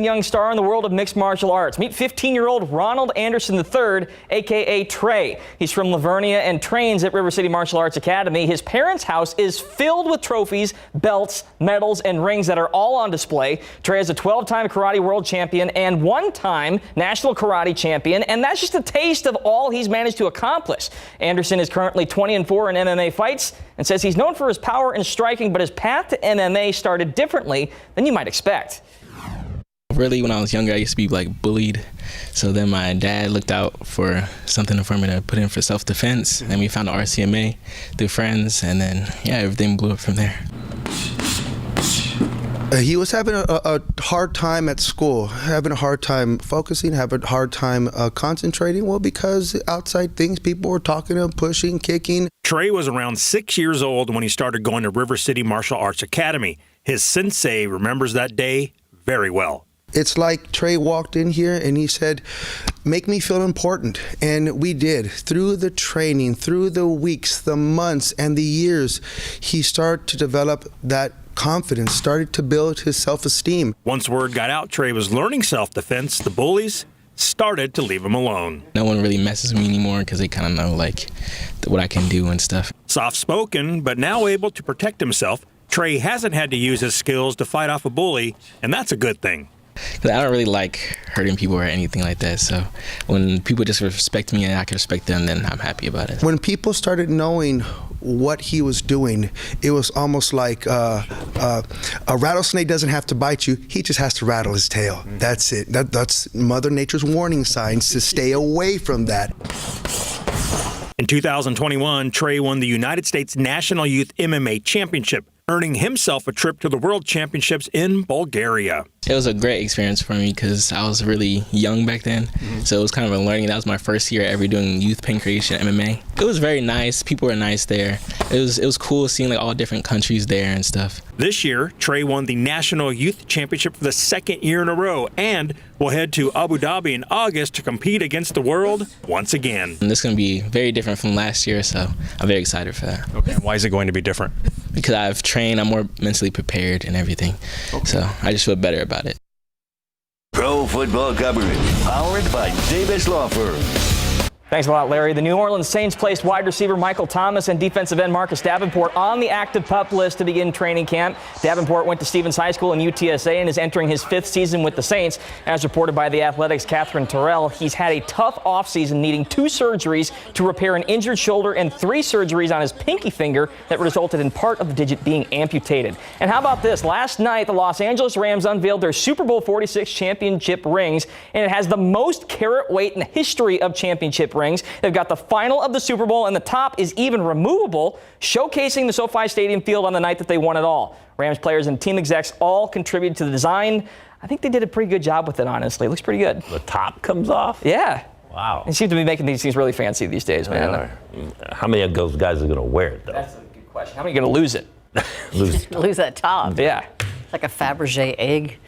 Young star in the world of mixed martial arts. Meet 15-year-old Ronald Anderson III, a.k.a. Trey. He's from Livonia and trains at River City Martial Arts Academy. His parents' house is filled with trophies, belts, medals, and rings that are all on display. Trey is a 12-time karate world champion and one-time national karate champion, and that's just a taste of all he's managed to accomplish. Anderson is currently 20-4 in MMA fights and says he's known for his power in striking, but his path to MMA started differently than you might expect. Really, when I was younger, I used to be like bullied. So then my dad looked out for something for me to put in for self-defense. And we found the RCMA through friends, and then yeah, everything blew up from there. He was having a hard time at school, having a hard time focusing, having a hard time concentrating. Well, because outside things, people were talking to him, pushing, kicking. Trey was around 6 years old when he started going to River City Martial Arts Academy. His sensei remembers that day very well. It's like Trey walked in here and he said, make me feel important. And we did. Through the training, through the weeks, the months, and the years, he started to develop that confidence, started to build his self-esteem. Once word got out Trey was learning self-defense, the bullies started to leave him alone. No one really messes with me anymore because they kind of know like what I can do and stuff. Soft-spoken, but now able to protect himself, Trey hasn't had to use his skills to fight off a bully, and that's a good thing. Because I don't really like hurting people or anything like that. So when people just respect me and I can respect them, then I'm happy about it. When people started knowing what he was doing, it was almost like a rattlesnake doesn't have to bite you. He just has to rattle his tail. That's it. That's Mother Nature's warning signs to stay away from that. In 2021, Trey won the United States National Youth MMA Championship, earning himself a trip to the World Championships in Bulgaria. It was a great experience for me because I was really young back then. So it was kind of a learning. That was my first year ever doing youth pancreation MMA. It was very nice. People were nice there. It was cool seeing like all different countries there and stuff. This year, Trey won the National Youth Championship for the second year in a row and will head to Abu Dhabi in August to compete against the world once again. And this is going to be very different from last year, so I'm very excited for that. Okay, why is it going to be different? Because I've trained, I'm more mentally prepared and everything. Okay. So I just feel better about it. Pro football coverage, powered by Davis Law Firm. Thanks a lot, Larry. The New Orleans Saints placed wide receiver Michael Thomas and defensive end Marcus Davenport on the active PUP list to begin training camp. Davenport went to Stevens High School in UTSA and is entering his 5th season with the Saints. As reported by The Athletic's Catherine Terrell, he's had a tough offseason, needing 2 surgeries to repair an injured shoulder and 3 surgeries on his pinky finger that resulted in part of the digit being amputated. And how about this? Last night, the Los Angeles Rams unveiled their Super Bowl 46 championship rings, and it has the most carat weight in the history of championship rings. They've got the final of the Super Bowl, and the top is even removable, showcasing the SoFi Stadium field on the night that they won it all. Rams players and team execs all contributed to the design. I think they did a pretty good job with it, honestly. It looks pretty good. The top comes off? Yeah. Wow. They seem to be making these things really fancy these days, man. How many of those guys are going to wear it, though? That's a good question. How many are going to lose it? Lose that top. Yeah. Like a Fabergé egg.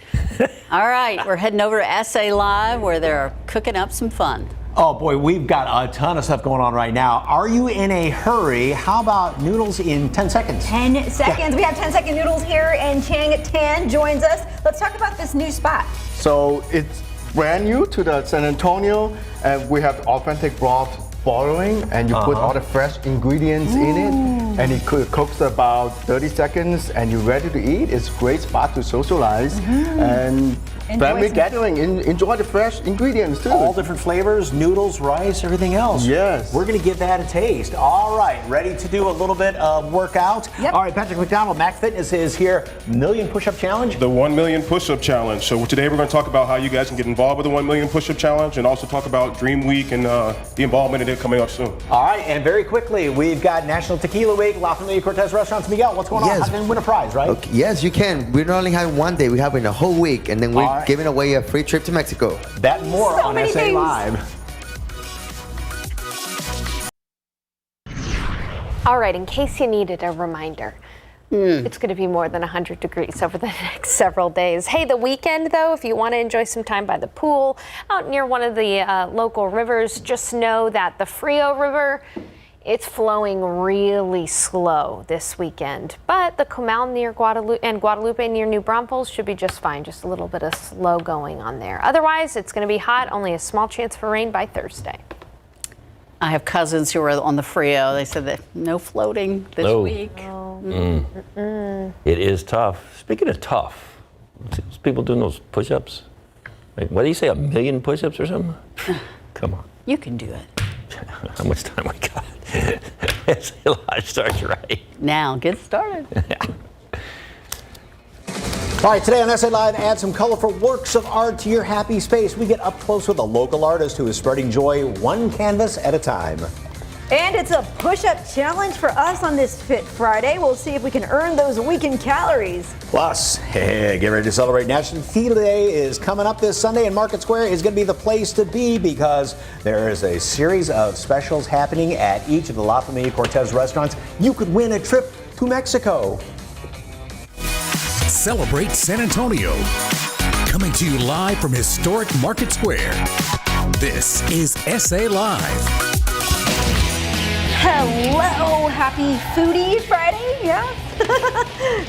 All right, we're heading over to SA Live where they're cooking up some fun. Oh boy, we've got a ton of stuff going on right now. Are you in a hurry? How about noodles in 10 seconds? 10 seconds. Yeah. We have 10-second noodles here, and Chang Tan joins us. Let's talk about this new spot. So it's brand new to the San Antonio, and we have authentic broth boiling, and you put all the fresh ingredients in it, and it cooks about 30 seconds, and you're ready to eat. It's a great spot to socialize and family gathering. Enjoy the fresh ingredients too. All different flavors, noodles, rice, everything else. Yes. We're going to give that a taste. All right, ready to do a little bit of workout? Yep. All right, Patrick McDonald, Mac Fitness is here. Million push-up challenge? The 1 million push-up challenge. So today we're going to talk about how you guys can get involved with the 1 million push-up challenge, and also talk about Dream Week and the involvement in it coming up soon. All right, and very quickly, we've got National Tequila Week, La Familia Cortez Restaurants. Miguel, what's going on? I can win a prize, right? Okay. Yes, you can. We're not only having one day, we're having a whole week, and then we're giving away a free trip to Mexico. That and more on SA Live. All right, in case you needed a reminder, it's going to be more than 100 degrees over the next several days. Hey, the weekend, though, if you want to enjoy some time by the pool, out near one of the local rivers, just know that the Frio River It's flowing really slow this weekend, but the Comal near Guadalupe near New Braunfels should be just fine. Just a little bit of slow going on there. Otherwise, it's going to be hot. Only a small chance for rain by Thursday. I have cousins who are on the Frio. They said that no floating this week. It is tough. Speaking of tough, people doing those push-ups. Like, what do you say, 1 million push-ups or something? Come on. You can do it. How much time we got? SA Live starts right now. Get started. All right, today on SA Live, add some colorful works of art to your happy space. We get up close with a local artist who is spreading joy one canvas at a time. And it's a push-up challenge for us on this Fit Friday. We'll see if we can earn those weekend calories. Plus, hey, get ready to celebrate National Tequila Day is coming up this Sunday, and Market Square is going to be the place to be because there is a series of specials happening at each of the La Familia Cortez restaurants. You could win a trip to Mexico. Celebrate San Antonio. Coming to you live from historic Market Square. This is SA Live. Hello, happy Foodie Friday, yeah?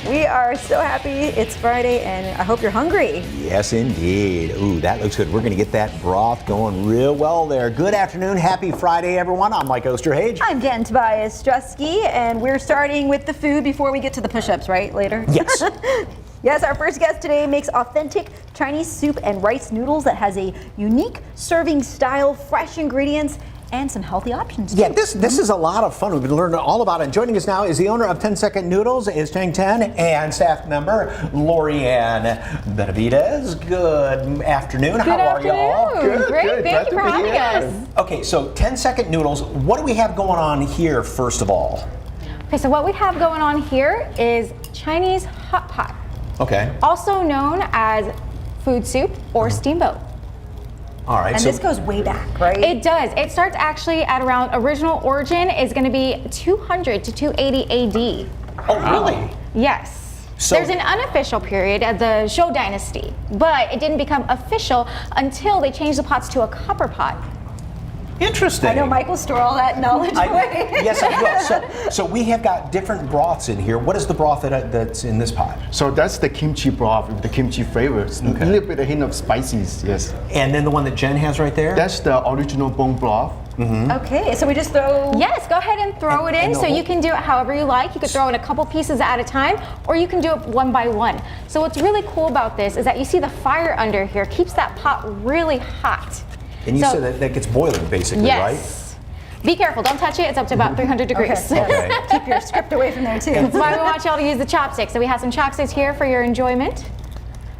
We are so happy it's Friday, and I hope you're hungry. Yes, indeed. Ooh, that looks good. We're going to get that broth going real well there. Good afternoon. Happy Friday, everyone. I'm Mike Osterhage. I'm Jen Tobias Strusky, and we're starting with the food before we get to the push-ups, right? Later? Yes. Yes, our first guest today makes authentic Chinese soup and rice noodles that has a unique serving style, fresh ingredients, and some healthy options too. Yeah, this is a lot of fun. We've been learning all about it. And joining us now is the owner of 10 Second Noodles, is Chang Ten, and staff member Lorianne Benavides. Good afternoon. How are you all? Good. Great. Thank you for having us. Okay, so 10 Second Noodles, what do we have going on here first of all? Okay, so what we have going on here is Chinese hot pot. Okay. Also known as food soup or steamboat. All right. And this goes way back, right? It does. It starts actually at around original origin is going to be 200 to 280 AD. Oh, really? Yes. So there's an unofficial period of the Zhou dynasty, but it didn't become official until they changed the pots to a copper pot. Interesting. I know Mike will store all that knowledge away. Yes, I will. So we have got different broths in here. What is the broth that's in this pot? So that's the kimchi broth with the kimchi flavors. A little bit of hint of spices, yes. And then the one that Jen has right there? That's the original bone broth. Okay, so we just throw... Yes, go ahead and throw it in. So you can do it however you like. You could throw in a couple pieces at a time, or you can do it one by one. So what's really cool about this is that you see the fire under here keeps that pot really hot. And you said that gets boiling basically, yes. Right? Be careful, don't touch it. It's up to about 300 degrees. Okay. Keep your script away from there too. That's why we want y'all to use the chopsticks. So we have some chopsticks here for your enjoyment.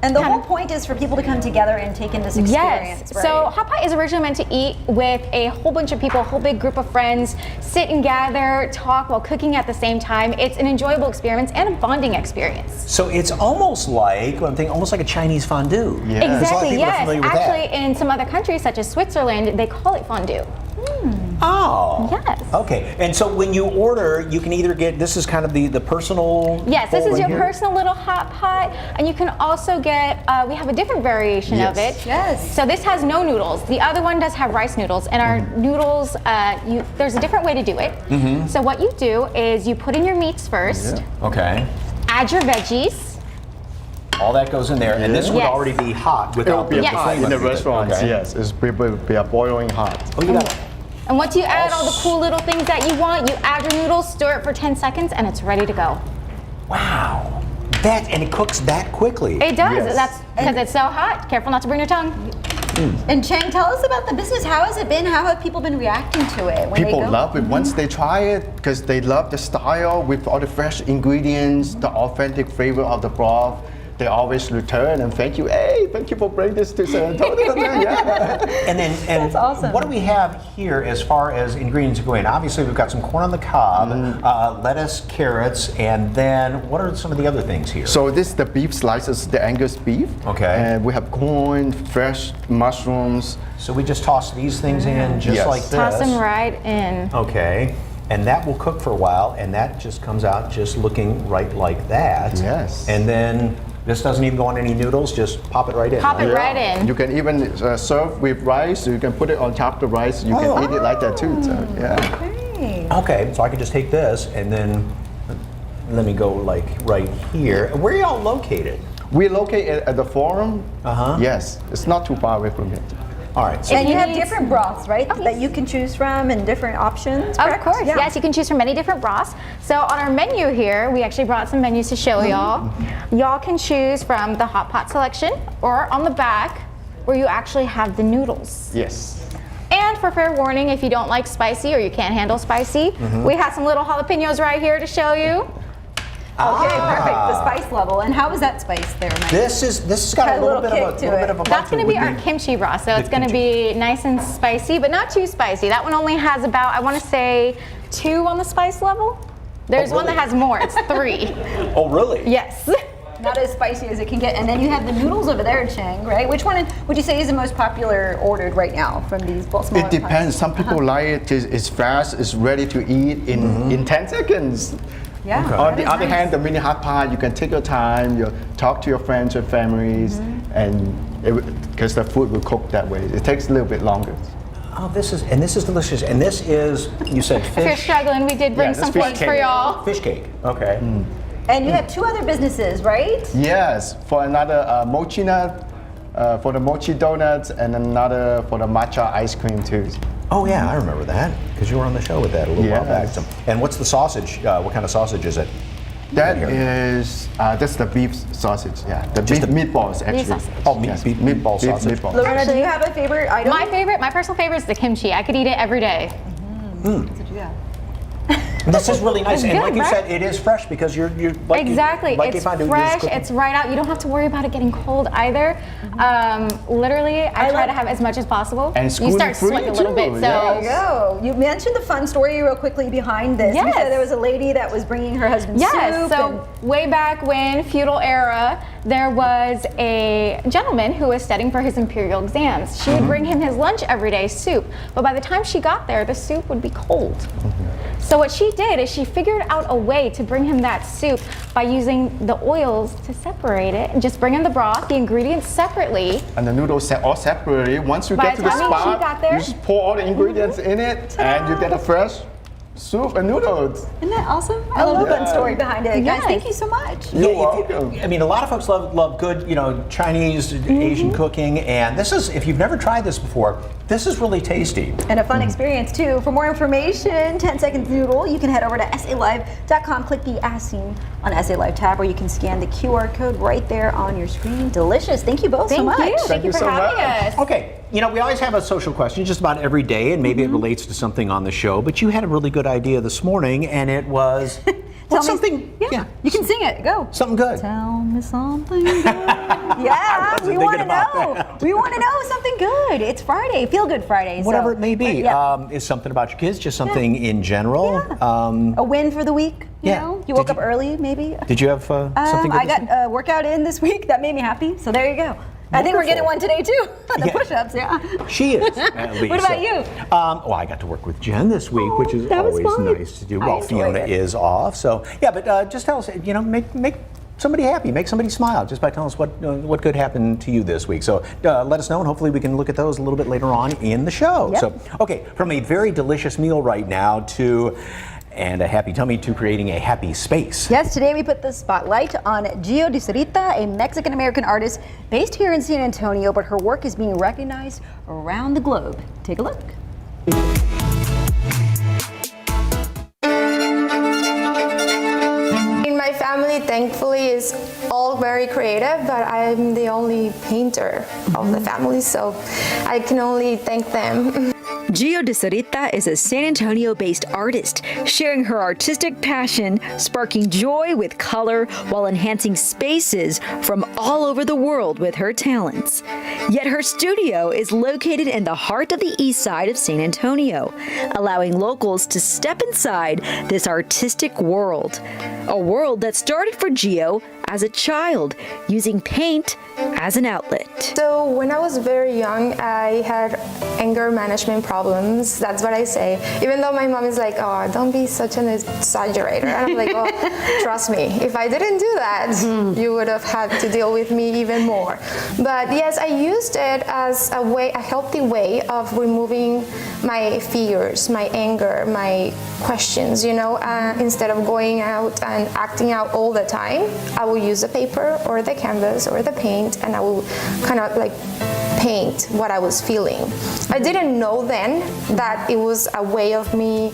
And the whole point is for people to come together and take in this experience, yes. right? So hot pot is originally meant to eat with a whole bunch of people, a whole big group of friends, sit and gather, talk while cooking at the same time. It's an enjoyable experience and a bonding experience. So it's almost like, I'm thinking, almost like a Chinese fondue. Yeah. Exactly, yes. Actually, that. In some other countries, such as Switzerland, they call it fondue. Oh. Yes. Okay. And so when you order, you can either get, this is kind of the personal. Yes, this is your here. personal little hot pot. And you can also get, we have a different variation of it. Yes. So this has no noodles. The other one does have rice noodles. And our noodles, there's a different way to do it. So what you do is you put in your meats first. Okay. Add your veggies. All that goes in there, and this would already be hot without It'll be flame in the underneath it. restaurants, Okay. yes. It's be boiling hot. Oh, you got it. And once you add all the cool little things that you want, you add your noodles, stir it for 10 seconds, and it's ready to go. Wow. And it cooks that quickly. It does. That's because it's so hot. Careful not to burn your tongue. And Chang, tell us about the business. How has it been? How have people been reacting to it? People love it once they try it because they love the style with all the fresh ingredients, the authentic flavor of the broth. They always return and thank you. Hey, thank you for bringing this to San Antonio. And That's awesome. What do we have here as far as ingredients go in? Obviously, we've got some corn on the cob, lettuce, carrots, and then what are some of the other things here? So this is the beef slices, the Angus beef. Okay. And we have corn, fresh mushrooms. So we just toss these things in just like this. Toss them right in. Okay. And that will cook for a while, and that just comes out just looking right like that. Yes. And then this doesn't even go on any noodles, just pop it right in. Pop it right in. You can even serve with rice. You can put it on top of the rice. You can eat it like that too. So, yeah. Okay. Okay, so I could just take this and then let me go like right here. Where are y'all located? We're located at the Forum. Yes, it's not too far away from here. All right. So And you have different broths, right, that you can choose from and different options, Of correct? course, yes, you can choose from many different broths. So on our menu here, we actually brought some menus to show y'all. Y'all can choose from the hot pot selection or on the back where you actually have the noodles. Yes. And for fair warning, if you don't like spicy or you can't handle spicy, we have some little jalapenos right here to show you. Okay, perfect. The spice level. And how is that spice there, Mike? This has got a little bit of a That's going to be our kimchi broth, so it's going to be nice and spicy, but not too spicy. That one only has about, I want to say, 2 on the spice level. There's one that has more. It's 3. Oh, really? Yes. Not as spicy as it can get. And then you have the noodles over there, Chang, right? Which one would you say is the most popular ordered right now from these smaller It depends. pots? Some people like it. It's fast. It's ready to eat in 10 seconds. Yeah. On the other hand, the mini hot pot, you can take your time. You talk to your friends or families, and because the food will cook that way, it takes a little bit longer. Oh, this is delicious. And this is, you said fish. If you're struggling, we did bring some flakes for y'all. Fish cake. Okay. And you have 2 other businesses, right? Yes, for another mochi nut, for the mochi donuts, and another for the matcha ice cream too. Oh yeah, I remember that because you were on the show with that a little while back. Yes. And what's the sausage? What kind of sausage is it? That is, that's the beef sausage. Yeah, the beef meatballs actually. Beef sausage. Oh, meatball sausage. Meatballs. Lorena, do you have a favorite item? My personal favorite is the kimchi. I could eat it every day. This is really nice, It's and good, like you right? said, it is fresh because you're like Exactly. You, like it's you find it, fresh. It's right out. You don't have to worry about it getting cold either. Literally, I try to have as much as possible. And you start gluten-free sweating a little bit. too, So There you go. You mentioned the fun story real quickly behind this. You Yes. said there was a lady that was bringing her husband yes. soup. So way back when, feudal era, there was a gentleman who was studying for his imperial exams. She would bring him his lunch every day, soup. But by the time she got there, the soup would be cold. So what she did is she figured out a way to bring him that soup by using the oils to separate it and just bring him the broth, the ingredients separately. And the noodles all separately. Once you By get to the the time she spot, got there- you just pour all the ingredients in it, and you get a fresh soup and noodles. Isn't that awesome? I love the fun story behind it. Guys, Yes. thank you so much. You're welcome. I mean, a lot of folks love good, Chinese, Asian cooking, and this is, if you've never tried this before, this is really tasty. And a fun experience too. For more information, 10 Seconds Noodle, you can head over to SALive.com, click the As Seen on SA Live tab, or you can scan the QR code right there on your screen. Delicious. Thank you both so much. Thank you for having us. Okay, we always have a social question just about every day, and maybe it relates to something on the show, but you had a really good idea this morning, and it was something. You can sing it. Go. Something good. Tell me something good. Yeah, we want to know. We want to know something good. It's Friday, Feel Good Friday. Whatever so, it may be. Is something about your kids, just something in general. A win for the week. You know? You woke up early, maybe. Did you have something good I this week? got a workout in this week. That made me happy. So there you go. I think we're getting one today too. The push-ups, She is, at least. What about you? Well, I got to work with Jen this week, which is that was always fun. nice to do. I Well, enjoyed Fiona it. is off, so yeah. But just tell us, make somebody happy, make somebody smile, just by telling us what good happened to you this week. So let us know, and hopefully we can look at those a little bit later on in the show. Yep. So, okay, from a very delicious meal right now to. And a happy tummy to creating a happy space. Yes, today we put the spotlight on Gio de Sarita, a Mexican-American artist based here in San Antonio, but her work is being recognized around the globe. Take a look. My family, thankfully, is all very creative, but I'm the only painter of the family, so I can only thank them. Gio de Sarita is a San Antonio-based artist, sharing her artistic passion, sparking joy with color while enhancing spaces from all over the world with her talents. Yet her studio is located in the heart of the east side of San Antonio, allowing locals to step inside this artistic world. A world that started for Gio as a child, using paint as an outlet. So when I was very young, I had anger management problems. That's what I say. Even though my mom is like, oh, don't be such an exaggerator. And I'm like, oh, trust me, if I didn't do that, you would have had to deal with me even more. But yes, I used it as a healthy way of removing my fears, my anger, my questions, you know. Instead of going out and acting out all the time, I will use the paper or the canvas or the paint, and I will kind of like paint what I was feeling. I didn't know then that it was a way of me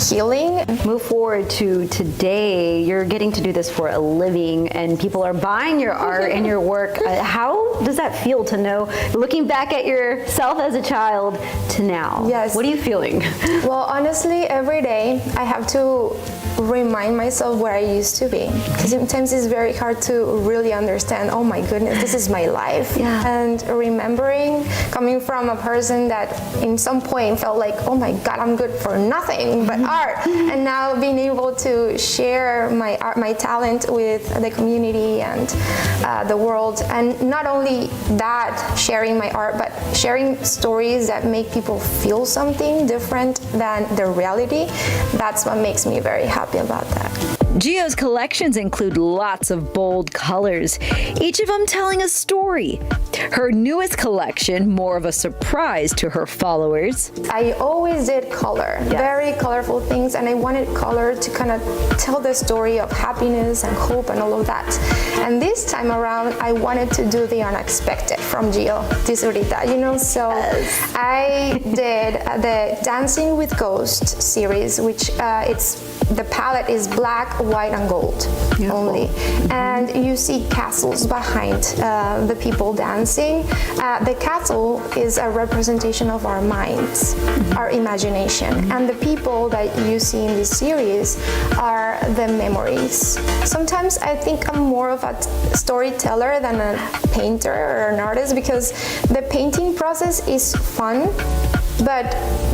healing. Move forward to today. You're getting to do this for a living, and people are buying your art and your work. How does that feel to know, looking back at yourself as a child to now? Yes. What are you feeling? Well, honestly, every day I have to remind myself where I used to be, because sometimes it's very hard to really understand, oh my goodness, this is my life. Yeah. And remembering, coming from a person that in some point felt like, oh my God, I'm good for nothing but art, and now being able to share my art, my talent with the community and the world. And not only that, sharing my art, but sharing stories that make people feel something different than the reality. That's what makes me very happy about that. Gio's collections include lots of bold colors, each of them telling a story. Her newest collection, more of a surprise to her followers. I always did color, very colorful things, and I wanted color to kind of tell the story of happiness and hope and all of that. And this time around, I wanted to do the unexpected from Gio Disurita, you know, so I did the Dancing with Ghosts series, which the palette is black, white, and gold only. And you see castles behind the people dancing. The castle is a representation of our minds, our imagination. And the people that you see in this series are the memories. Sometimes I think I'm more of a storyteller than a painter or an artist, because the painting process is fun, but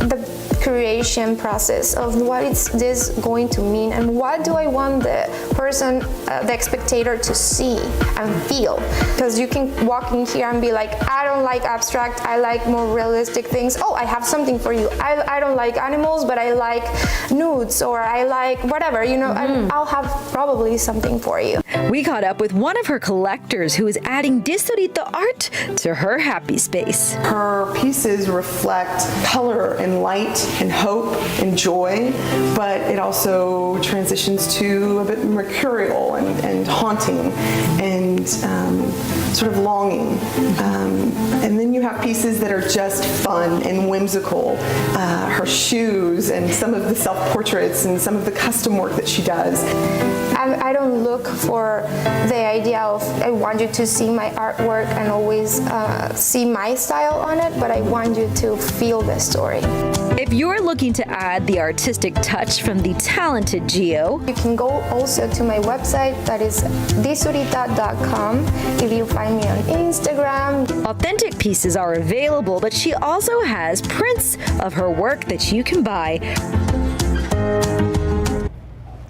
the creation process of what is this going to mean and what do I want the person, the spectator to see and feel. Because you can walk in here and be like, I don't like abstract, I like more realistic things. Oh, I have something for you. I don't like animals, but I like nudes, or I like whatever, you know, and I'll have probably something for you. We caught up with one of her collectors who is adding Disurita art to her happy space. Her pieces reflect color and light and hope and joy, but it also transitions to a bit mercurial and haunting and sort of longing. And then you have pieces that are just fun and whimsical. Her shoes and some of the self-portraits and some of the custom work that she does. I don't look for the idea of I want you to see my artwork and always see my style on it, but I want you to feel the story. If you're looking to add the artistic touch from the talented Gio, you can go also to my website, that is disurita.com. If you find me on Instagram. Authentic pieces are available, but she also has prints of her work that you can buy.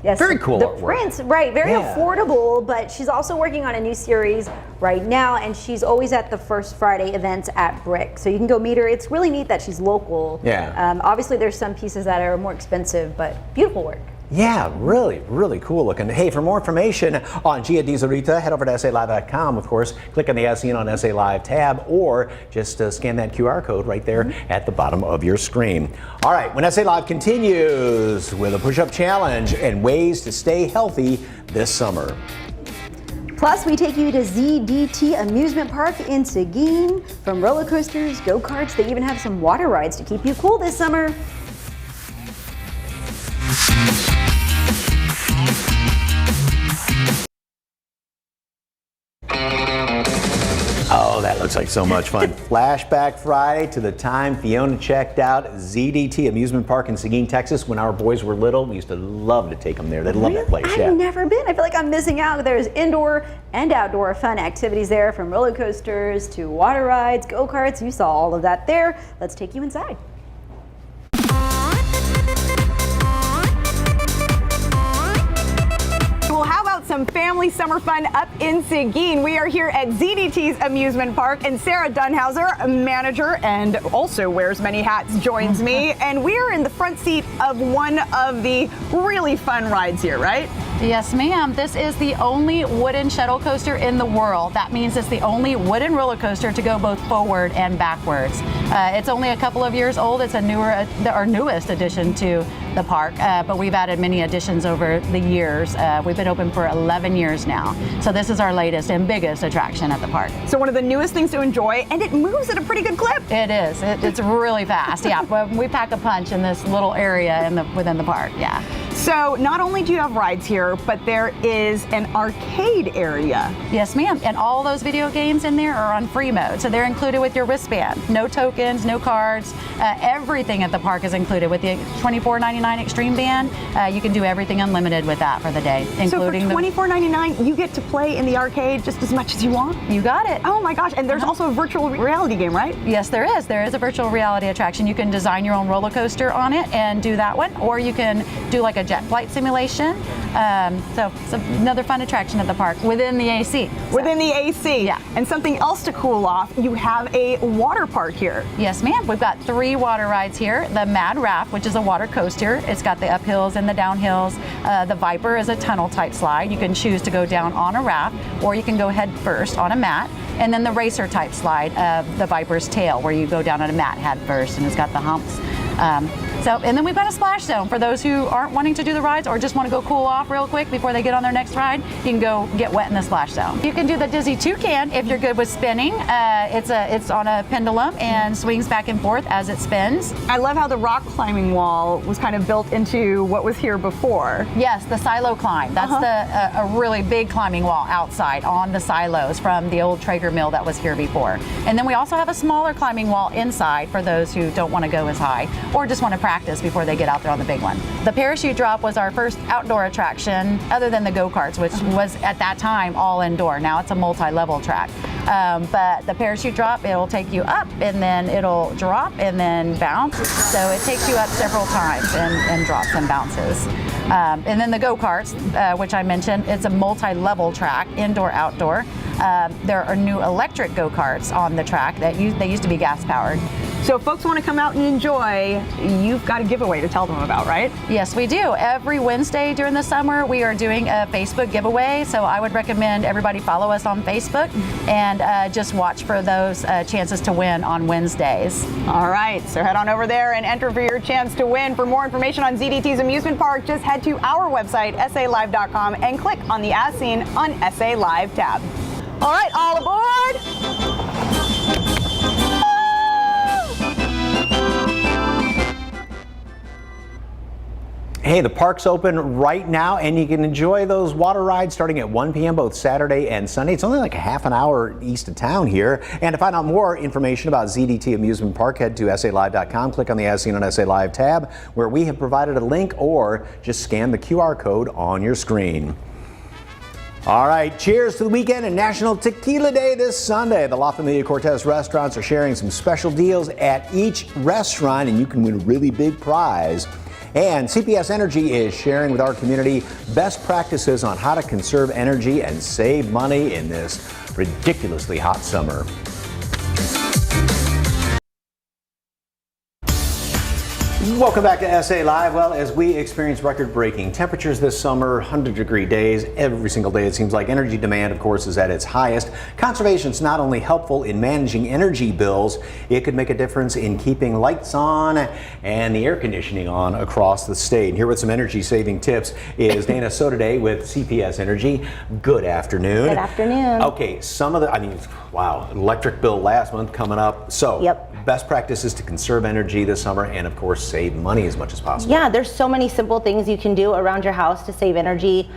Yes, very cool the artwork. prints, right? Very affordable, but she's also working on a new series right now, and she's always at the First Friday events at Brick, so you can go meet her. It's really neat that she's local. Yeah. Obviously, there's some pieces that are more expensive, but beautiful work. Yeah, really, really cool looking. Hey, for more information on Gio Disurita, head over to SALive.com, of course. Click on the As Seen on SA Live tab, or just scan that QR code right there at the bottom of your screen. All right, when SA Live continues with a push-up challenge and ways to stay healthy this summer. Plus, we take you to ZDT Amusement Park in Seguin. From roller coasters, go-karts, they even have some water rides to keep you cool this summer. Oh, that looks like so much fun. Flashback Friday to the time Fiona checked out ZDT Amusement Park in Seguin, Texas. When our boys were little, we used to love to take them there. They love that place. I've never been. I feel like I'm missing out. There's indoor and outdoor fun activities there, from roller coasters to water rides, go-karts. You saw all of that there. Let's take you inside. Well, how about some some family summer fun up in Seguin. We are here at ZDT's amusement park, and Sarah Dunhauser, a manager and also wears many hats, joins me. And we are in the front seat of one of the really fun rides here, right? Yes, ma'am. This is the only wooden shuttle coaster in the world. That means it's the only wooden roller coaster to go both forward and backwards. It's only a couple of years old. It's our newest addition to the park, but we've added many additions over the years. We've been open for 11 years now. So this is our latest and biggest attraction at the park. So one of the newest things to enjoy, and it moves at a pretty good clip. It is. It's really fast. Yeah, but we pack a punch in this little area within the park. Yeah. So not only do you have rides here, but there is an arcade area. Yes, ma'am. And all those video games in there are on free mode. So they're included with your wristband. No tokens, no cards. Everything at the park is included with the $24.99 Extreme Band. You can do everything unlimited with that for the day, including so for $24.99, you get to play in the arcade just as much as you want? You got it. Oh my gosh, and there's also a virtual reality game, right? Yes, there is. There is a virtual reality attraction. You can design your own roller coaster on it and do that one, or you can do like a jet flight simulation. So it's another fun attraction at the park within the AC. Within the AC. Yeah. And something else to cool off, you have a water park here. Yes, ma'am. We've got 3 water rides here. The Mad Raft, which is a water coaster. It's got the uphills and the downhills. The Viper is a tunnel type slide. You can choose to go down on a raft, or you can go head first on a mat. And then the racer type slide, the Viper's Tail, where you go down on a mat head first, and it's got the humps. And then we've got a splash zone for those who aren't wanting to do the rides or just want to go cool off real quick before they get on their next ride. You can go get wet in the splash zone. You can do the Dizzy Toucan if you're good with spinning. It's on a pendulum and swings back and forth as it spins. I love how the rock climbing wall was kind of built into what was here before. Yes, the silo climb. That's a really big climbing wall outside on the silos from the old Traeger mill that was here before. And then we also have a smaller climbing wall inside for those who don't want to go as high or just want to practice before they get out there on the big one. The parachute drop was our first outdoor attraction other than the go-karts, which was at that time all indoor. Now it's a multi-level track. But the parachute drop, it'll take you up and then it'll drop and then bounce. So it takes you up several times and drops and bounces. And then the go-karts, which I mentioned, it's a multi-level track, indoor, outdoor. There are new electric go-karts on the track that they used to be gas-powered. So if folks want to come out and enjoy, you've got a giveaway to tell them about, right? Yes, we do. Every Wednesday during the summer, we are doing a Facebook giveaway. So I would recommend everybody follow us on Facebook and just watch for those chances to win on Wednesdays. All right, so head on over there and enter for your chance to win. For more information on ZDT's amusement park, just head to our website, salive.com, and click on the As Seen on SA Live tab. All right, all aboard! Hey, the park's open right now, and you can enjoy those water rides starting at 1 p.m. both Saturday and Sunday. It's only like a half an hour east of town here. And to find out more information about ZDT Amusement Park, head to SALive.com, click on the As Seen on SA Live tab, where we have provided a link, or just scan the QR code on your screen. All right, cheers to the weekend and National Tequila Day this Sunday. The La Familia Cortez restaurants are sharing some special deals at each restaurant, and you can win a really big prize. And CPS Energy is sharing with our community best practices on how to conserve energy and save money in this ridiculously hot summer. Welcome back to SA Live. Well, as we experience record-breaking temperatures this summer, 100-degree days every single day, it seems like energy demand, of course, is at its highest. Conservation is not only helpful in managing energy bills, it could make a difference in keeping lights on and the air conditioning on across the state. And here with some energy-saving tips is Dana Sotoday with CPS Energy. Good afternoon. Good afternoon. Okay, wow, electric bill last month coming up. So, best practices to conserve energy this summer and, of course, save money as much as possible. Yeah, there's so many simple things you can do around your house to save energy,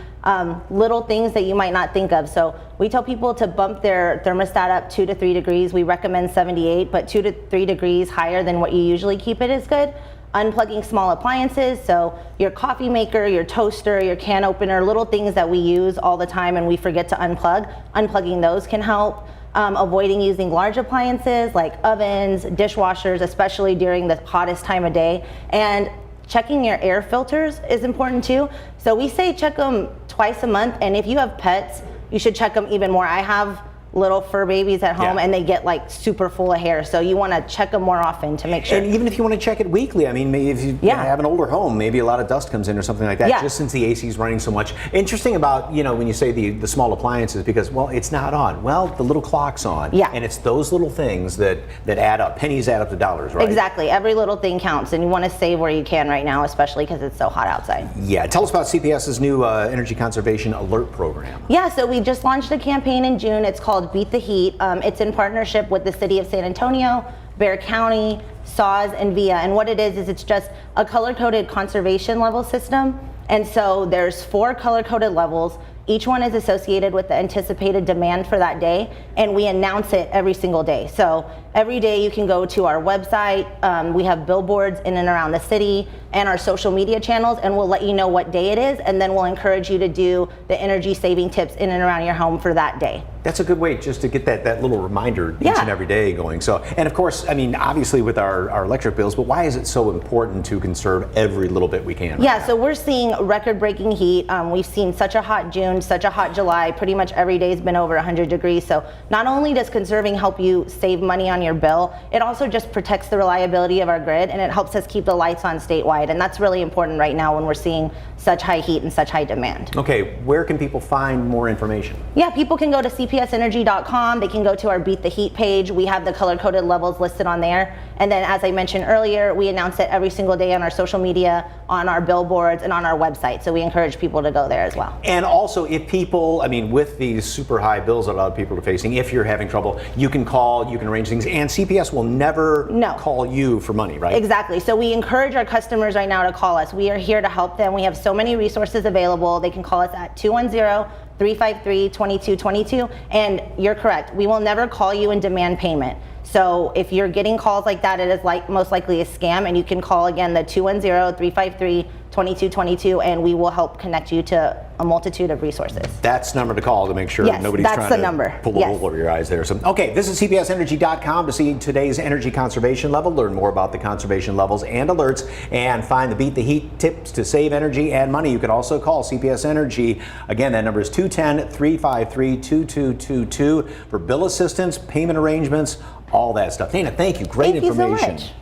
little things that you might not think of. So we tell people to bump their thermostat up 2 to 3 degrees. We recommend 78, but 2 to 3 degrees higher than what you usually keep it is good. Unplugging small appliances, so your coffee maker, your toaster, your can opener, little things that we use all the time and we forget to unplug. Unplugging those can help. Avoiding using large appliances like ovens, dishwashers, especially during the hottest time of day, and checking your air filters is important too. So we say check them twice a month, and if you have pets, you should check them even more. I have little fur babies at home, and they get like super full of hair, so you want to check them more often to make sure. And even if you want to check it weekly, I mean, maybe if you have an older home, maybe a lot of dust comes in or something like that, just since the AC is running so much. Interesting about, you know, when you say the small appliances, because, well, it's not on. Well, the little clock's on. Yeah. And it's those little things that add up. Pennies add up to dollars, right? Exactly. Every little thing counts, and you want to save where you can right now, especially because it's so hot outside. Yeah. Tell us about CPS's new Energy Conservation Alert Program. Yeah, so we just launched a campaign in June. It's called Beat the Heat. It's in partnership with the City of San Antonio, Bexar County, SAWS, and VIA. And what it is it's just a color-coded conservation level system. And so there's 4 color-coded levels. Each one is associated with the anticipated demand for that day, and we announce it every single day. So every day you can go to our website. We have billboards in and around the city and our social media channels, and we'll let you know what day it is, and then we'll encourage you to do the energy saving tips in and around your home for that day. That's a good way just to get that little reminder each and every day going. So, and of course, I mean, obviously with our electric bills, but why is it so important to conserve every little bit we can? Yeah, so we're seeing record-breaking heat. We've seen such a hot June, such a hot July. Pretty much every day's been over 100 degrees. So not only does conserving help you save money on your bill, it also just protects the reliability of our grid, and it helps us keep the lights on statewide. And that's really important right now when we're seeing such high heat and such high demand. Okay, where can people find more information? Yeah, people can go to cpsenergy.com. They can go to our Beat the Heat page. We have the color-coded levels listed on there. And then, as I mentioned earlier, we announce it every single day on our social media, on our billboards, and on our website. So we encourage people to go there as well. And also, if people, I mean, with these super high bills that a lot of people are facing, if you're having trouble, you can call, you can arrange things, and CPS will never call you for money, right? Exactly. So we encourage our customers right now to call us. We are here to help them. We have so many resources available. They can call us at 210-353-2222. And you're correct, we will never call you and demand payment. So if you're getting calls like that, it is most likely a scam, and you can call again the 210-353-2222, and we will help connect you to a multitude of resources. That's the number to call to make sure nobody's trying to pull the wool over your eyes there. So, okay, this is cpsenergy.com to see today's energy conservation level, learn more about the conservation levels and alerts, and find the Beat the Heat tips to save energy and money. You can also call CPS Energy. Again, that number is 210-353-2222 for bill assistance, payment arrangements, all that stuff. Dana, thank you. Great information. Thank you so much.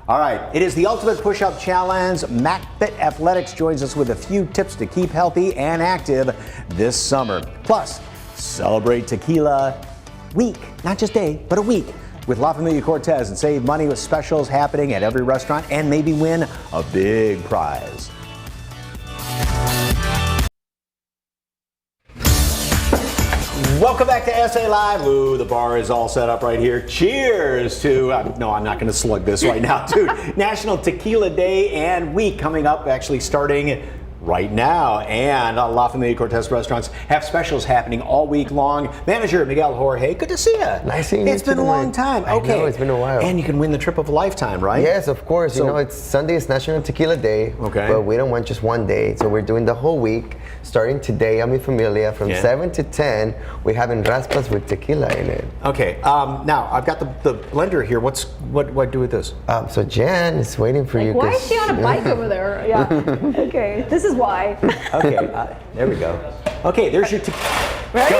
All right, it is the Ultimate Push-Up Challenge. MacFit Athletics joins us with a few tips to keep healthy and active this summer. Plus, celebrate Tequila week, not just day, but a week, with La Familia Cortez, and save money with specials happening at every restaurant, and maybe win a big prize. Welcome back to SA Live. Ooh, the bar is all set up right here. Cheers to, no, I'm not going to slug this right now, to National Tequila Day and Week coming up, actually starting right now. And La Familia Cortez restaurants have specials happening all week long. Manager Miguel Jorge, good to see you. Nice seeing you. It's been a long time. Okay. I know, it's been a while. And you can win the trip of a lifetime, right? Yes, of course. So, you know, it's Sunday is National Tequila Day. Okay. But we don't want just one day. So we're doing the whole week. Starting today, Mi Familia, from 7 to 10, we're having raspas with tequila in it. Okay. Now, I've got the blender here. What do with this? So Jan is waiting for you. Why is she on a bike over there? Yeah. Okay. This is why. Okay. There we go. Okay. There's your tequila. Ready?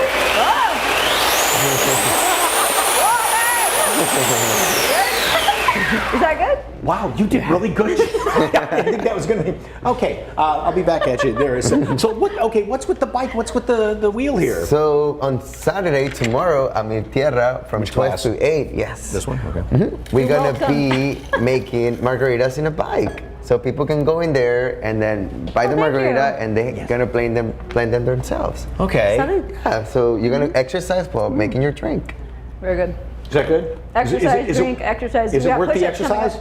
Is that good? Wow, you did really good. I think that was going to be okay. I'll be back at you there. So what? Okay, what's with the bike? What's with the wheel here? So on Saturday, tomorrow, I'm in Tierra from 12 to 8. Yes. This one. Okay. We're gonna be making margaritas in a bike. So people can go in there and then buy the margarita, and they're gonna blend them themselves. Okay. Yeah. So you're gonna exercise while making your drink. Very good. Is that good? Exercise, drink, exercise. Is it worth the exercise?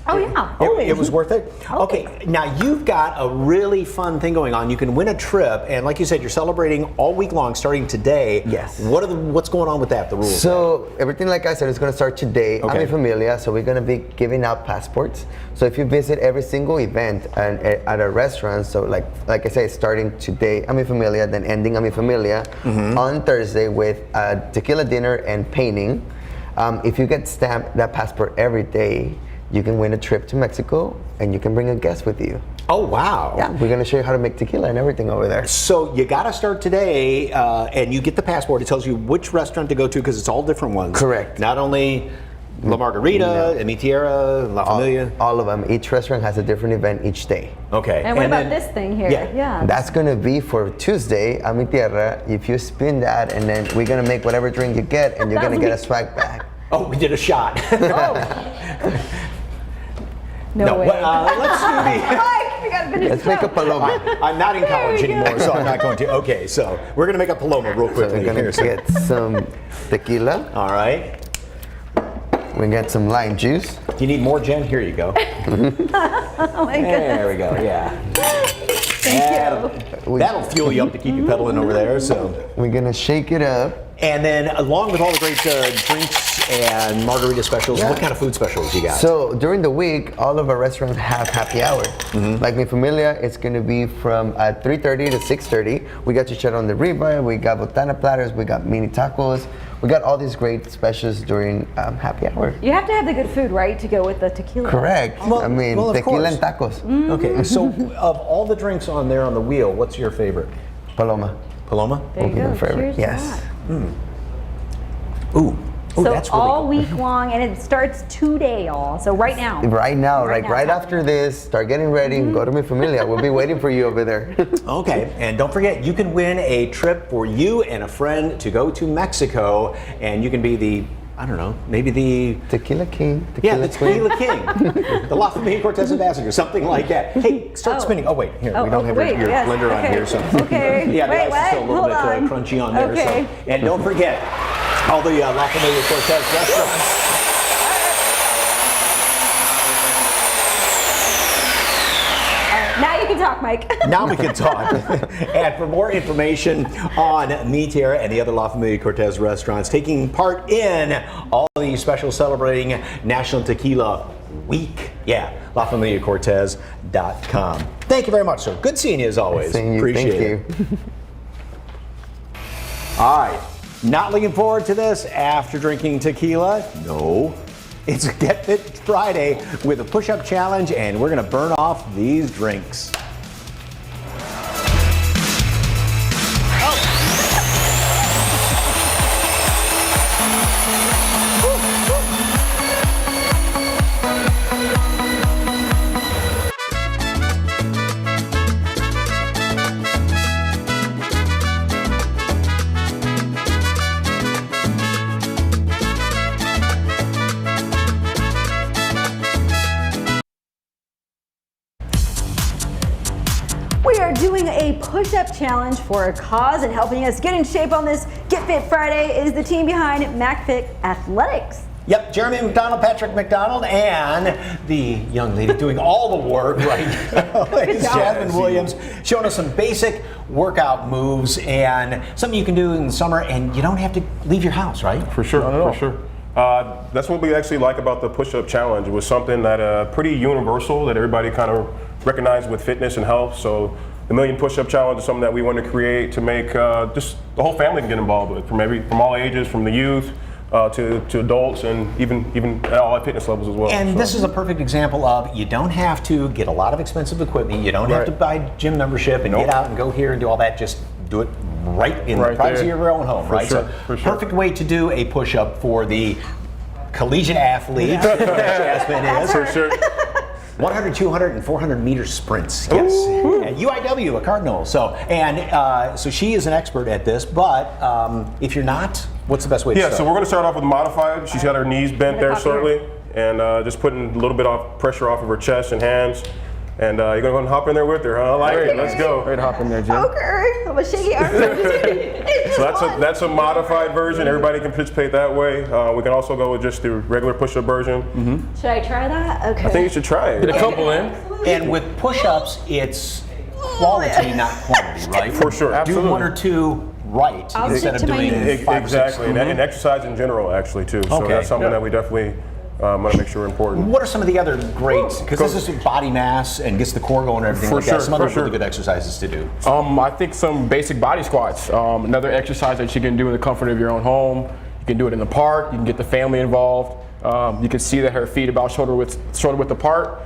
Oh yeah. It was worth it? Okay, now you've got a really fun thing going on. You can win a trip, and like you said, you're celebrating all week long starting today. Yes. What's going on with that, the rules? So everything, like I said, is going to start today. Okay. I'm in Familia, so we're going to be giving out passports. So if you visit every single event at a restaurant, so like I said, starting today, I'm in Familia, then ending I'm in Familia, on Thursday with a tequila dinner and painting. If you get stamped that passport every day, you can win a trip to Mexico, and you can bring a guest with you. Oh, wow. Yeah, we're going to show you how to make tequila and everything over there. So you got to start today, and you get the passport. It tells you which restaurant to go to because it's all different ones. Correct. Not only La Margarita, Mi Tierra, La Familia. All of them. Each restaurant has a different event each day. Okay. And what about this thing here? Yeah. That's going to be for Tuesday, a Mi Tierra. If you spin that, and then we're going to make whatever drink you get, and you're going to get a swag bag. Oh, we did a shot. No way. Let's do the. Let's make a paloma. I'm not in college anymore, so I'm not going to. Okay, so we're going to make a paloma real quickly. So we're going to get some tequila. All right. We get some lime juice. Do you need more, Jen? Here you go. Oh my goodness. There we go, yeah. Thank you. That'll fuel you up to keep you pedaling over there. So we're going to shake it up. And then, along with all the great drinks and margarita specials, what kind of food specials you got? So during the week, all of our restaurants have happy hour. Like Mi Familia, it's going to be from 3:30 to 6:30. We got chicharrón on the ribeye, we got botana platters, we got mini tacos. We got all these great specials during happy hour. You have to have the good food, right, to go with the tequila. Correct. Well, I mean, of tequila course. and tacos. Okay, so of all the drinks on there on the wheel, what's your favorite? Paloma. Paloma? There you go. Cheers to Yes. that. Ooh, So that's really all good. week long, and it starts today, y'all. So right now. Right now, Right like now. right after this, start getting ready, go to Mi Familia. We'll be waiting for you over there. Okay, and don't forget, you can win a trip for you and a friend to go to Mexico, and you can be the, I don't know, maybe the Tequila King. the Tequila King, the La Familia Cortez ambassador, something like that. Hey, start spinning. Oh wait, here we don't have your yes, blender on okay. here, so Okay. yeah, the Wait, ice is still a little what? bit Hold on. crunchy on there. Okay. So, and don't forget all the La Familia Cortez restaurants. Now you can talk, Mike. Now we can talk. And for more information on Mi Tierra and the other La Familia Cortez restaurants taking part in all the special celebrating National Tequila Week, LaFamiliaCortez.com. Thank you very much, sir. Good seeing you as always. Seeing you. Appreciate Thank you. it. All right. Not looking forward to this after drinking tequila? No. It's Get Fit Friday with a push-up challenge, and we're going to burn off these drinks. We are doing a push-up challenge for a cause, and helping us get in shape on this Get Fit Friday is the team behind MacFit Athletics. Yep, Jeremy McDonald, Patrick McDonald, and the young lady doing all the work right now is Jasmine Williams, showing us some basic workout moves and something you can do in the summer, and you don't have to leave your house, right? For sure, for sure. That's what we actually like about the push-up challenge. It was something that pretty universal that everybody kind of recognized with fitness and health. So the Million Push-Up Challenge is something that we want to create to make just the whole family can get involved with, from all ages, from the youth to adults, and even at all fitness levels as well. And this is a perfect example of you don't have to get a lot of expensive equipment. You don't have to buy gym membership and get out and go here and do all that. Just do it right in the privacy of your own home, right? Sure, So perfect way to do a push-up for the collegiate athlete, Jasmine is. For sure. 100, 200, and 400 meter sprints. Yes. At UIW, a Cardinal. So so she is an expert at this. But if you're not, what's the best way to start? So we're going to start off with modified. She's got her knees bent there slightly, and just putting a little bit of pressure off of her chest and hands. And you're going to go and hop in there with her, huh? I like it. Let's go. Great hop in there, Jim. Okay, I'm a shaky arm. So that's a modified version. Everybody can participate that way. We can also go with just the regular push-up version. Should I try that? Okay. I think you should try it. Get a couple in. And with push-ups, it's quality, not quantity, right? For sure, absolutely. Do one or two right instead of doing 5 or 6. Exactly, and exercise in general, actually, too. So that's something that we definitely want to make sure important. What are some of the other great, because this is body mass and gets the core going and everything like that, some other really good exercises to do? I think some basic body squats. Another exercise that you can do in the comfort of your own home. You can do it in the park. You can get the family involved. You can see that her feet are about shoulder width apart.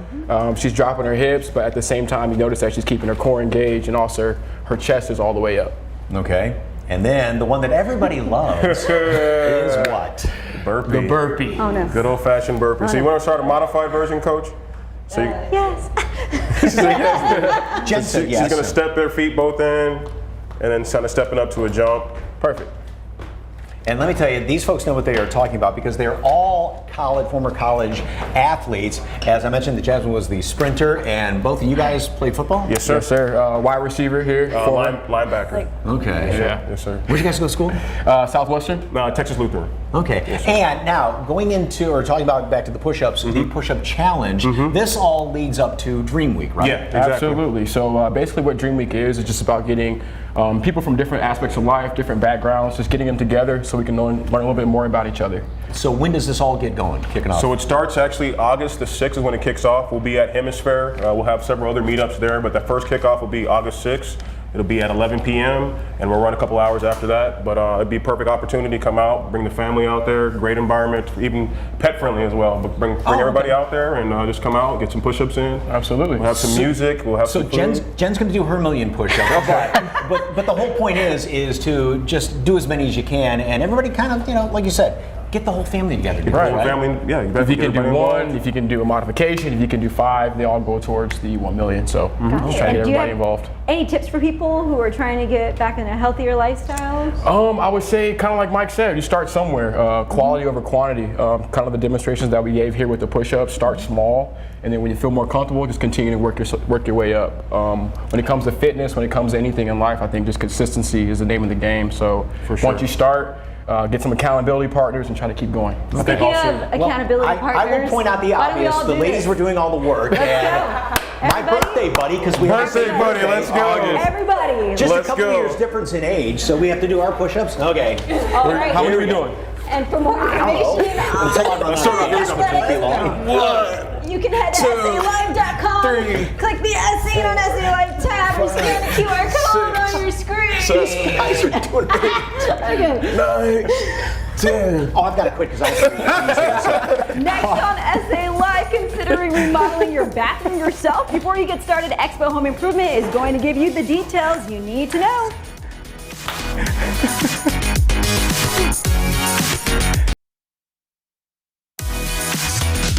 She's dropping her hips, but at the same time, you notice that she's keeping her core engaged, and also her chest is all the way up. Okay. And then the one that everybody loves is what? Burpee. The burpee. Oh no. Good old-fashioned burpee. So you want to start a modified version, Coach? So Yes. she's going to step their feet both in, and then kind of stepping up to a jump. Perfect. And let me tell you, these folks know what they are talking about because they're all former college athletes. As I mentioned, Jasmine was the sprinter, and both of you guys played football? Yes, sir. Yes, sir. Wide receiver here. Linebacker. Okay. Yeah. Yes, sir. Where'd you guys go to school? Southwestern. Texas Lutheran. Okay. Yes, and now, going into, or talking about back to the push-ups, the push-up challenge, this all leads up to Dream Week, right? Yeah, exactly. Absolutely. So basically what Dream Week is just about getting people from different aspects of life, different backgrounds, just getting them together so we can learn a little bit more about each other. So when does this all get going, kicking off? So it starts actually August the 6th is when it kicks off. We'll be at Hemisphere. We'll have several other meetups there, but the first kickoff will be August 6th. It'll be at 11 p.m. and we'll run a couple hours after that. But it'd be a perfect opportunity to come out, bring the family out there, great environment, even pet friendly as well. But bring everybody out there and just come out, get some push-ups in. Absolutely. We'll have some music. We'll have some food. Jen's going to do her million push-ups, but the whole point is to just do as many as you can, and everybody kind of, like you said, get the whole family together. Right. Family, yeah. If you can do one, if you can do a modification, if you can do 5, they all go towards the 1 million. So just trying to get everybody involved. Any tips for people who are trying to get back in a healthier lifestyle? I would say kind of like Mike said, you start somewhere. Quality over quantity. Kind of the demonstrations that we gave here with the push-ups. Start small, and then when you feel more comfortable, just continue to work your way up. When it comes to fitness, when it comes to anything in life, I think just consistency is the name of the game. So once you start, get some accountability partners and try to keep going. Speaking of accountability partners, I will point out the obvious. The ladies were doing all the work. My birthday buddy, because we have birthday buddy, let's go. Everybody. Just a couple years difference in age, so we have to do our push-ups. Okay. All right. How many are we doing? And for more information, you can head to SALive.com, click the As Seen on SA Live tab, or scan the QR code on your screen. So guys are doing it. 9, 10. Oh, I've got to quit because I'm Next on SA Live, considering remodeling your bathroom yourself before you get started, Expo Home Improvement is going to give you the details you need to know.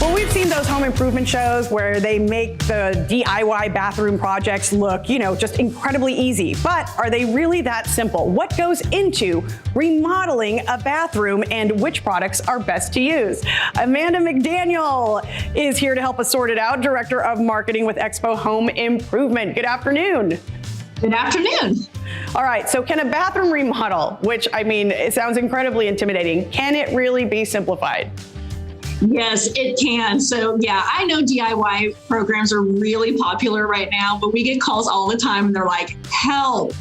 Well, we've seen those home improvement shows where they make the DIY bathroom projects look, just incredibly easy. But are they really that simple? What goes into remodeling a bathroom and which products are best to use? Amanda McDaniel is here to help us sort it out, Director of Marketing with Expo Home Improvement. Good afternoon. Good afternoon. All right, so can a bathroom remodel, which it sounds incredibly intimidating, can it really be simplified? Yes, it can. So yeah, I know DIY programs are really popular right now, but we get calls all the time and they're like, help,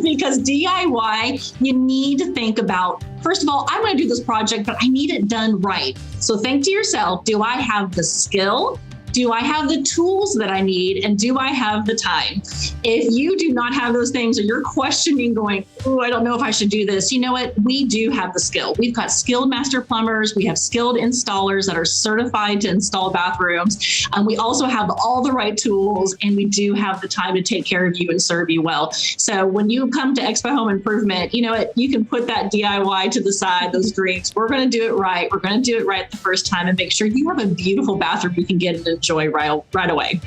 because DIY, you need to think about, first of all, I want to do this project, but I need it done right. So think to yourself, do I have the skill? Do I have the tools that I need? And do I have the time? If you do not have those things, or you're questioning going, oh, I don't know if I should do this. You know what? We do have the skill. We've got skilled master plumbers. We have skilled installers that are certified to install bathrooms. We also have all the right tools, and we do have the time to take care of you and serve you well. So when you come to Expo Home Improvement, you know what? You can put that DIY to the side, those dreams. We're going to do it right. We're going to do it right the first time and make sure you have a beautiful bathroom you can get into enjoy right away.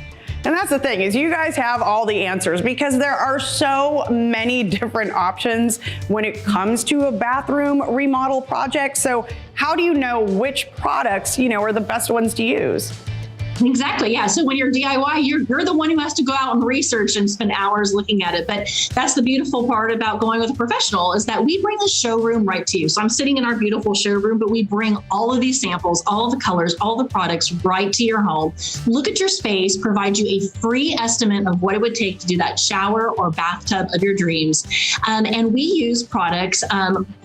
And that's the thing, is you guys have all the answers because there are so many different options when it comes to a bathroom remodel project. So how do you know which products, are the best ones to use? Exactly. Yeah. So when you're DIY, you're the one who has to go out and research and spend hours looking at it. But that's the beautiful part about going with a professional, is that we bring the showroom right to you. So I'm sitting in our beautiful showroom, but we bring all of these samples, all the colors, all the products right to your home. Look at your space, provide you a free estimate of what it would take to do that shower or bathtub of your dreams. And we use products.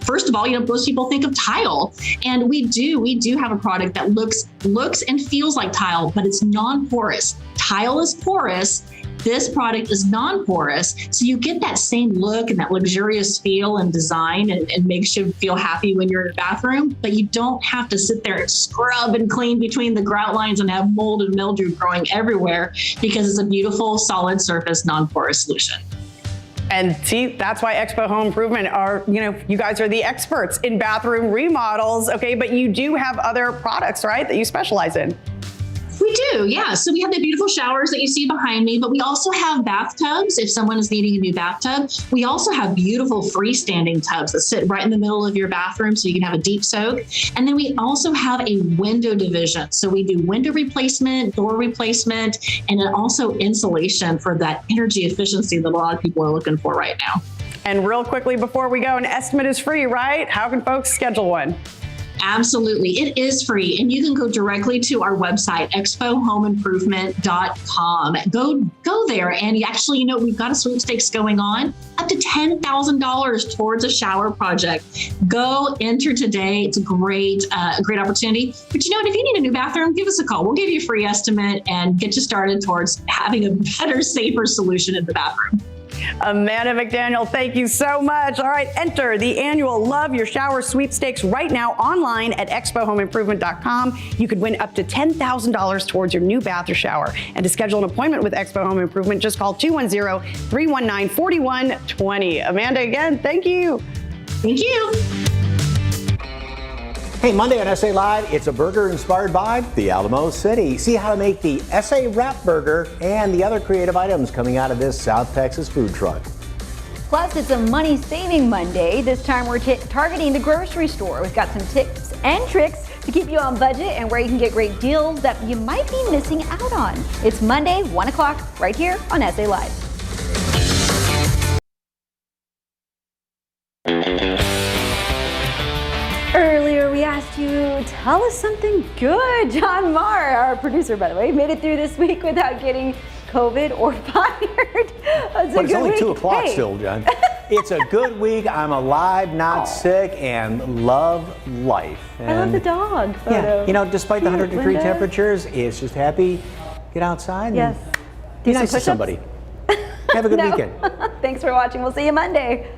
First of all, most people think of tile, and we do have a product that looks and feels like tile, but but it's non-porous. Tile is porous. This product is non-porous, so you get that same look and that luxurious feel and design, and makes you feel happy when you're in the bathroom, but you don't have to sit there and scrub and clean between the grout lines and have mold and mildew growing everywhere, because it's a beautiful, solid surface, non-porous solution. And see, that's why Expo Home Improvement are, you guys are the experts in bathroom remodels, okay? But you do have other products, right, that you specialize in? We do, yeah. So we have the beautiful showers that you see behind me, but we also have bathtubs if someone is needing a new bathtub. We also have beautiful freestanding tubs that sit right in the middle of your bathroom so you can have a deep soak. And then we also have a window division. So we do window replacement, door replacement, and then also insulation for that energy efficiency that a lot of people are looking for right now. And real quickly before we go, an estimate is free, right? How can folks schedule one? Absolutely. It is free. And you can go directly to our website, expohomeimprovement.com. Go there. And actually, we've got a sweepstakes going on, up to $10,000 towards a shower project. Go enter today. It's a great opportunity. But you know what? If you need a new bathroom, give us a call. We'll give you a free estimate and get you started towards having a better, safer solution in the bathroom. Amanda McDaniel, thank you so much. All right, enter the annual Love Your Shower sweepstakes right now online at expohomeimprovement.com. You could win up to $10,000 towards your new bath or shower. And to schedule an appointment with Expo Home Improvement, just call 210-319-4120. Amanda, again, thank you. Thank you. Hey, Monday on SA Live, it's a burger inspired by the Alamo City. See how to make the SA Wrap Burger and the other creative items coming out of this South Texas food truck. Plus, it's a money-saving Monday. This time we're targeting the grocery store. We've got some tips and tricks to keep you on budget and where you can get great deals that you might be missing out on. It's Monday, 1 o'clock, right here on SA Live. Earlier, we asked you, tell us something good. John Marr, our producer, by the way, made it through this week without getting COVID or fired. But it's only 2 o'clock still, John. It's a good week. I'm alive, not sick, and love life. And I love the dog photo. Yeah, despite the 100-degree Linda. temperatures, it's just happy. Get outside and be Do some nice to push-ups? somebody. Have a good weekend. Thanks for watching. We'll see you Monday.